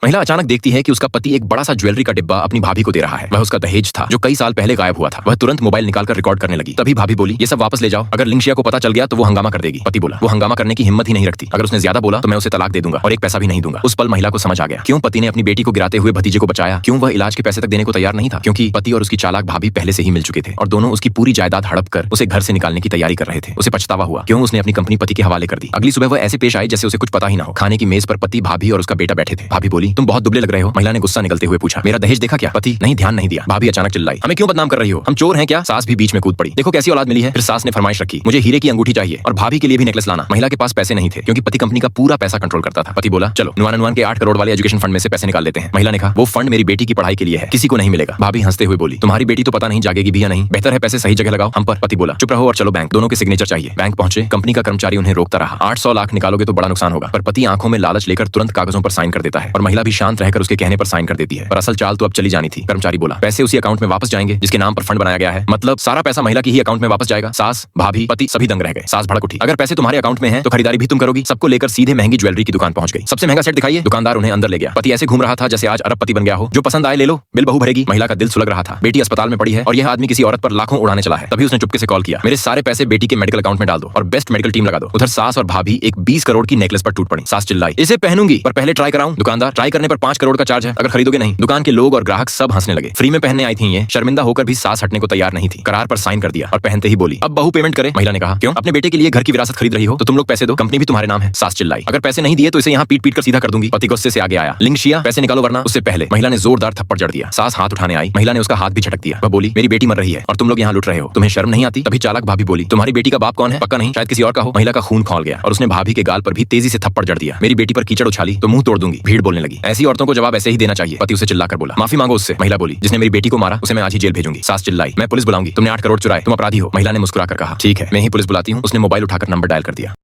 महिला अचानक देखती है कि उसका पति एक बड़ा सा ज्वेलरी का डिब्बा अपनी भाभी को दे रहा है। वह उसका दहेज था जो कई साल पहले गायब हुआ था। वह तुरंत मोबाइल निकालकर रिकॉर्ड करने लगी। तभी भाभी बोली, ये सब वापस ले जाओ, अगर लिंगशिया को पता चल गया तो वो हंगामा कर देगी। पति बोला, वो हंगामा करने की हिम्मत ही नहीं रखती, अगर उसने ज्यादा बोला तो मैं उसे तलाक दे दूंगा और एक पैसा भी नहीं दूंगा। उस पल महिला को समझ आ गया क्यों पति ने अपनी बेटी को गिराते हुए भतीजे को बचाया, क्यों वह इलाज के पैसे तक देने को तैयार नहीं था, क्योंकि पति और उसकी चालाक भाभी पहले से ही मिल चुके थे और दोनों उसकी पूरी जायदाद हड़प कर उसे घर से निकालने की तैयारी कर रहे थे। उसे पछतावा हुआ क्यों उसने अपनी कंपनी पति के हवाले कर दी। अगली सुबह वह ऐसे पेश आई जैसे उसे कुछ पता ही ना हो। खाने की मेज पर पति, भाभी और उसका बेटा बैठे थे। भाभी बोली, तुम बहुत दुबले लग रहे हो। महिला ने गुस्सा निकलते हुए पूछा, मेरा दहेज देखा क्या? पति, नहीं, ध्यान नहीं दिया। भाभी अचानक चिल्लाई, हमें क्यों बदनाम कर रही हो, हम चोर हैं क्या? सास भी बीच में कूद पड़ी, देखो कैसी औलाद मिली है। फिर सास ने फरमाइश रखी, मुझे हीरे की अंगूठी चाहिए और भाभी के लिए भी नेकलेस लाना। महिला के पास पैसे नहीं थे क्योंकि पति कंपनी का पूरा पैसा कंट्रोल करता था। पति बोला, चलो नुआन के 8 करोड़ वाले एजुकेशन फंड में से पैसे निकाल लेते हैं। महिला ने कहा, वो फंड मेरी बेटी की पढ़ाई के लिए है, किसी को नहीं मिलेगा। भाभी हंसते हुए बोली, तुम्हारी बेटी तो पता नहीं जागेगी भी या नहीं, बेहतर है पैसे सही जगह लगाओ हम पर। पति बोला, चुप रहो और चलो बैंक, दोनों के सिग्नेचर चाहिए। बैंक पहुंचे, कंपनी का कर्मचारी उन्हें रोकता रहा। 800 लाख निकालोगे तो बड़ा नुकसान होगा, पर पति आंखों में लालच लेकर तुरंत कागजों पर साइन कर देता है और महिला भी शांत रहकर उसके कहने पर साइन कर देती है। पर असल चाल तो अब चली जानी थी। कर्मचारी बोला, पैसे उसी अकाउंट में वापस जाएंगे जिसके नाम पर फंड बनाया गया है, मतलब सारा पैसा महिला की ही अकाउंट में वापस जाएगा। सास, भाभी, पति सभी दंग रह गए। सास भड़क उठी, अगर पैसे तुम्हारे अकाउंट में हैं तो खरीदारी भी तुम करोगी। सबको लेकर सीधे महंगी ज्वेलरी की दुकान पहुंच गई। सबसे महंगा सेट दिखाइए। दुकानदार उन्हें अंदर ले गया। पति ऐसे घूम रहा था जैसे आज अरबपति बन गया हो। जो पसंद आए ले लो, बिल बहू भरेगी। महिला का दिल सुलग रहा था। बेटी अस्पताल में पड़ी है और यह आदमी किसी औरत पर लाखों उड़ाने चला है। तभी उसने चुपके से कॉल किया, मेरे सारे पैसे बेटी के मेडिकल अकाउंट में डाल दो और बेस्ट मेडिकल टीम लगा दो। उधर सास और भाभी एक 20 करोड़ की नेकलेस पर टूट पड़ी। सास चिल्लाई, इसे पहनूंगी पर पहले ट्राई कराऊं। दुकानदार, ट्राई करने पर 5 करोड़ का चार्ज है, अगर खरीदोगे नहीं। दुकान के लोग और ग्राहक सब हंसने लगे। फ्री में पहनने आई थी ये। शर्मिंदा होकर भी सास हटने को तैयार नहीं थी। करार पर साइन कर दिया और पहनते ही बोली, अब बहू पेमेंट करे। महिला ने कहा, क्यों? अपने बेटे के लिए घर की विरासत खरीद रही हो तो तुम लोग पैसे दो, कंपनी भी तुम्हारे नाम है। सास चिल्लाई, अगर पैसे नहीं दिए तो इसे यहाँ पीट पीट कर सीधा कर दूंगी। पति गुस्से से आगे आया, लिंगशिया पैसे निकालो वरना। उससे पहले महिला ने जोरदार थप्पड़ जड़ दिया। सास हाथ उठाने आई। महिला ने उसका हाथ भी झटक दिया। वह बोली, मेरी बेटी मर रही है और तुम लोग यहाँ लुट रहे हो, तुम्हें शर्म नहीं आती? तभी चालाक भाभी बोली, तुम्हारी बेटी का बाप कौन है? पक्का नहीं, शायद किसी और का हो। महिला का खून खौल गया और उसने भाभी के गाल पर भी तेजी से थप्पड़ जड़ दिया। मेरी बेटी पर कीचड़ उछाली तो मुंह तोड़ दूंगी। भीड़ बोलने लगी, ऐसी औरतों को जवाब ऐसे ही देना चाहिए। पति उसे चिल्लाकर बोला, माफी मांगो उससे। महिला बोली, जिसने मेरी बेटी को मारा उसे मैं आज ही जेल भेजूंगी। सास चिल्लाई, मैं पुलिस बुलाऊंगी, तुमने 8 करोड़ चुराए, तुम अपराधी हो। महिला ने मुस्कुराकर कहा, ठीक है, मैं ही पुलिस बुलाती हूँ। उसने मोबाइल उठाकर नंबर डायल कर दिया।